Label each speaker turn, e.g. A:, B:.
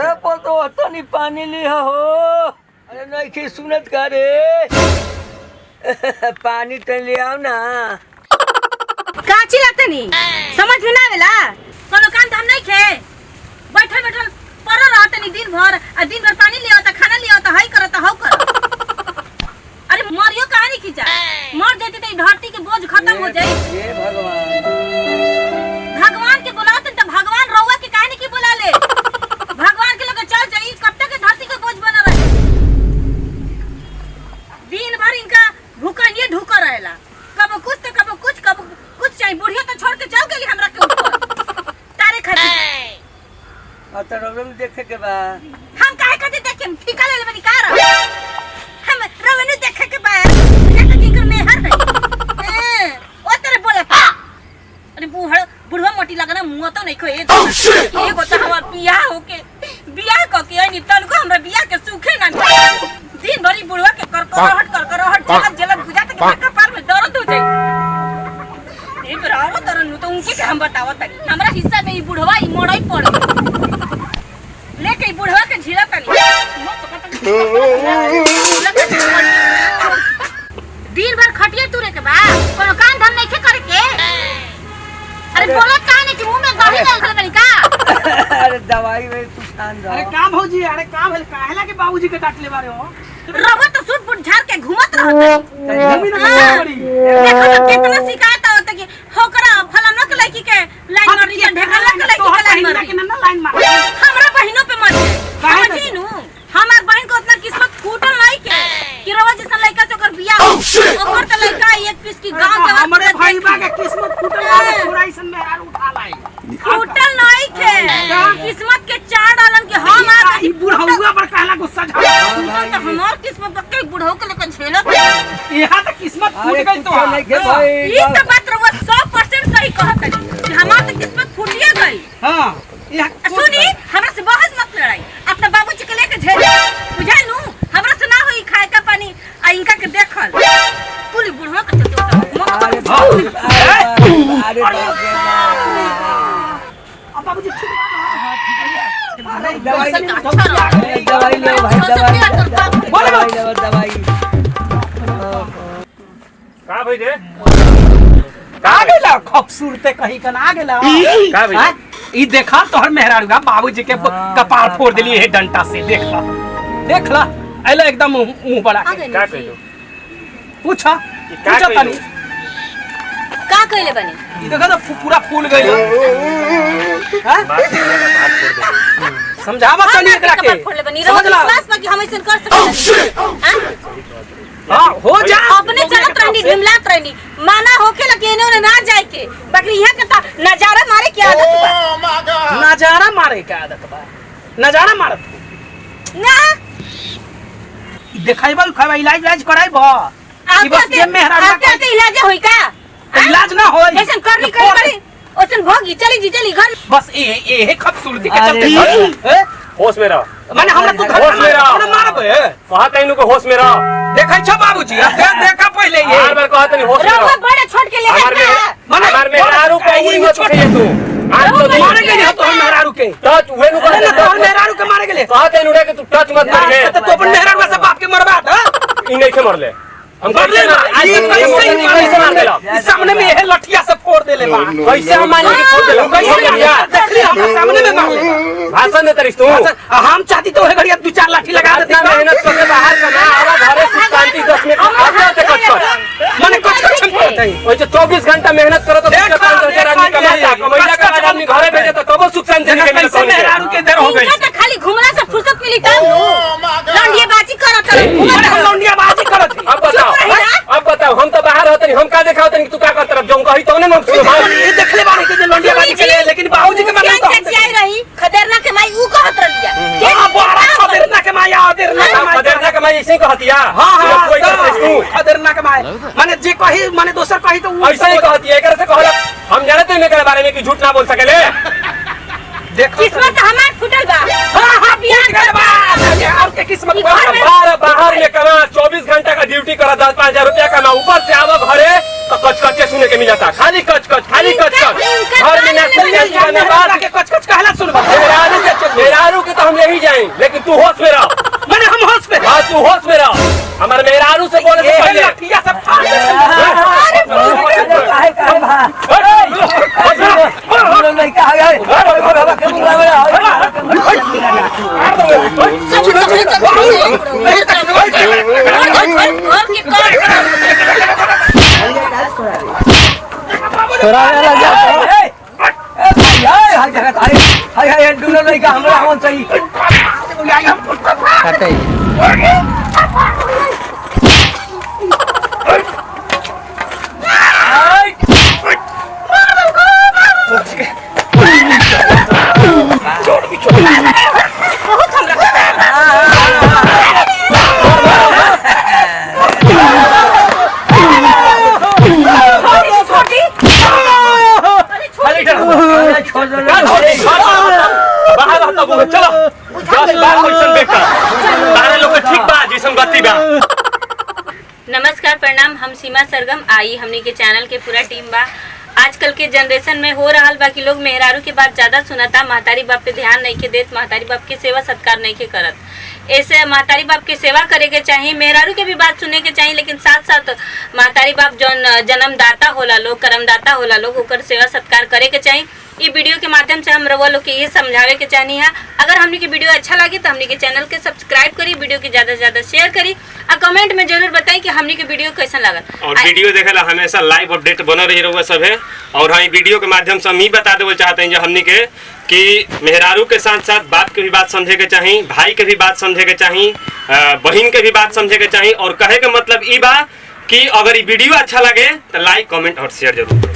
A: अरे तो तनी पानी लिया हो। अरे नहीं की सुनत का रे पानी तो ले आओ ना।
B: काची लागते नी समझ में ना आवेला कोनो काम धाम नहीं खे बैठल बैठल पर रहते नी दिन भर पानी ले आता खाना ले आता हई करता हौ कर। अरे मरियो कहानी खींचा मर जाती तो धरती के बोझ खत्म हो जाए।
A: ये भगवान
B: भगवान के बुलाते तो भगवान रउआ के कहानी की बुला ले। भगवान के लोग चल जाई कब तक धरती के बोझ बना रहे। दिन भर इनका भूखा ये ढूका रहेला कब कुछ तो कब कुछ चाहिए। बुढ़िया तो छोड़ के चल गई हमरा के ऊपर तारे खातिर।
A: तो रवम देखे के बा
B: हम काहे खातिर देखे फीका ले लेबनी का रहा हम रवनु देखे के बा ना तो किंकर में हर है ओ तेरे बोले अरे बुढ़वा मोटी लगना मुंह तो नहीं खो ये तो हमार बियाह होके बियाह क के नहीं तन को हमरा बियाह के सुखे ना दिन भरी बुढ़वा के करकराहट जलत बुझाते के कपार में दर्द हो जाए। एक रावो तरन तो उनके के हम बतावत तनी हमरा हिस्सा में ई बुढ़वा ई मोड़ई पड़ लेके बुढ़वा के झीला तनी दिन भर खटिए तुरे के बा कोनो काम धम नहीं के करे के। अरे बोलत काहे नहीं कि मुंह में दही डाल के बनी का।
A: अरे दवाई में तू खान जा।
C: अरे काम भौजी अरे काम है काहेला के बाबूजी के डांट ले बारे हो
B: रवा तो सूट फूट झाड़ के घुमत रहत
C: जमीन में पड़ी
B: देखो तो कितना शिकायत आवत कि होकरा फलाना के लड़की के लाइन मार दी ढेकला के लड़की के लाइन मार दी
C: लाइन मार
B: हमरा बहनों पे मत समझिनु हमार बहन को उतना किस्मत फूटल नहीं के कि रवा जैसा लड़का से ओकर बियाह ओकर त लड़का एक पीस की गांव के
C: हमरे भाई बा के किस्मत फूटल है पूरा ऐसन में हार उठा लाई
B: फूटल नहीं के किस्मत के चार डालन के हम आ
C: ई बुढ़ौआ पर कहला गुस्सा झा
B: तो हमार किस्मत बक्के बुढ़ऊ के लेकर झेलत
C: यहां तक किस्मत फूट गई तो
A: नहीं के भाई
B: ई तो बात रवा 100% सही कहत है कि हमार तो किस्मत फूटिए गई।
C: हां
B: सुनी हमरा से बहस मत लड़ाई अपने बाबूजी के लेके झेल बुझाई नु हमरा से ना होई खाए का पानी आ इनका के देखल पूरी बुढ़वा के
A: अरे बाप रे
C: अब बाबूजी ठीक
A: दवाई ले भाई दवाई
D: का भाई रे
C: आ गेला खूबसूरते कहीं कन आ गेला
D: का भाई
C: ई देखा तोहर मेहरारूगा बाबूजी के कपार फोड़ देली है डंटा से देख ला ऐला एकदम मुंह बड़ा के
D: का कहियो
C: पूछा
D: का
C: तनी
B: का कहले बनी
C: ई देखा तो पूरा फूल गई हां समझावा तनी एकरा के
B: समझ ला विश्वास में कि हम ऐसे कर सकते
C: हां हो जा
B: अपने चलत रहनी ढिमलात रहनी माना होके लगे इन्होंने ना जाए के बाकी यहां के ता नजारा मारे की आदत बा
C: नजारा मारे के आदत बा नजारा मारत
B: ना
C: देखाइबा खाइबा इलाज कराइबा ई बस ये मेहरारू
B: का इलाज होई का
C: इलाज ना होई
B: ऐसे करनी ओसन भोगी चली घर
C: बस ए खूबसूरती के चलते
D: होश में रह
C: माने हमरा तू
D: होश में रह
C: हमरा मारबे
D: कहा तैनू को होश में रह
C: देखै छ बाबूजी देखा पहले ये
D: हर बार कहत नहीं होश में
B: रवा
D: रह
B: बड़ा छोड़ के ले
D: हमार मेहरारू को उड़ी मत उठे तू आज तो
C: मारे गेली हो तोहर मेहरारू के
D: टच हुए नु
C: अरे तोहर मेहरारू के मारे गेले
D: कहा तैनू रे कि तू टच मत करिए
C: तो तू अपन मेहरारू से बाप के मरबा त
D: ई नहीं के मरले हम
C: मरले ना आज कैसे मार देला सामने में ये लठिया से फोड़ देले बा
D: कैसे हम मान के छोड़ देला
C: कैसे यार देखली हम सामने में मार
D: भाषण दे तरिस तू
C: हम चाहती तो घड़िया दो चार लाठी लगा देती
D: इतना मेहनत करके बाहर कमा आवा घरे सुख शांति 10 मिनट आते कट
C: माने कुछ हम करते हैं
D: ओए 24 घंटा मेहनत करो तो 5000 आदमी कमाता कमैला का आदमी घरे भेजे तो तब सुख शांति के मिल
C: कैसे मेहरारू के देर हो गई
B: तो खाली घुमला से फुर्सत मिली काम लंडिया बाजी करत
C: अरे हम लौंडिया बाजी करत थी
D: अब बताओ हम तो बाहर होते नहीं हम का देखा होते नहीं तू का कर तरफ जाऊं कहीं तो ने मन सुनो भाई
C: ये देखले बानी के लौंडिया बाजी के लेकिन बाबूजी के माने तो
B: आई रही खदेरना के माई ऊ कहत रहिया
C: हां बारा खदेरना के माया
D: खदेरना के माई ऐसे ही कहती है
C: हां
D: कोई करते तू
C: खदेरना के माया माने जे कही माने दोसर कही तो
D: ऐसा ही कहती है एकरा से कहला हम जानते हैं के बारे में कि झूठ ना बोल सकेले
C: देखो
B: किस्मत हमार फुटल बा
C: हां बियाह कर बा और के किस्मत
D: बाहर में कमा 24 घंटा का ड्यूटी करा 10-5 रुपया कमा ऊपर से आवा घरे तो कच कच सुने के मिल जाता खाली कच कच घर में ना बात
C: के कच कच कहला सुन
D: मेरारू के तो हम यही नहीं, लेकिन तू होश में रह।
C: मैंने हम होश में
D: हाँ तू होश में रह। हमारे मेहरारू से बोले से पहले
C: लठिया सब फाड़ दे।
A: काहे काहे भा दोनों लड़का आ गए बाबा के बुला में दोनों लड़का हमरा हम सही
B: नमस्कार प्रणाम, हम सीमा सरगम आई हमनी के चैनल के पूरा टीम बा। आजकल के जनरेशन में हो रहा बा कि लोग मेहरारू के बात ज्यादा सुनता, महतारी बाप पे ध्यान नहीं के देत, महतारी बाप की सेवा सत्कार नहीं के करत। ऐसे महतारी बाप की सेवा करे के चाहिए, मेहरारू के भी बात सुने के चाहिए, लेकिन साथ साथ महतारी बाप जौन जन्मदाता होला लोग, कर्मदाता होला लोग, ओकर सेवा सत्कार करे के चाहिए। ये वीडियो के माध्यम से हम रउआ लोग के ये समझावे के चाहनी है। अगर हमने की वीडियो अच्छा लगे तो हमने के चैनल के सब्सक्राइब करी, वीडियो के ज्यादा से ज्यादा शेयर करी और कमेंट में जरूर बताई कि हमने के वीडियो कैसा लगा।
D: और वीडियो देखेला हमेशा लाइव अपडेट बना रही रहुआ सब है। और हाँ वीडियो के माध्यम से हम ही बता देवल चाहते हैं जो हमने के कि मेहरारू के साथ साथ बाप के भी बात समझे के चाहिए, भाई के भी बात समझे के चाहिए, बहन के भी बात समझे के चाहिए। और कहे के मतलब ई बा कि अगर ये वीडियो अच्छा लगे तो लाइक कमेंट और शेयर जरूर।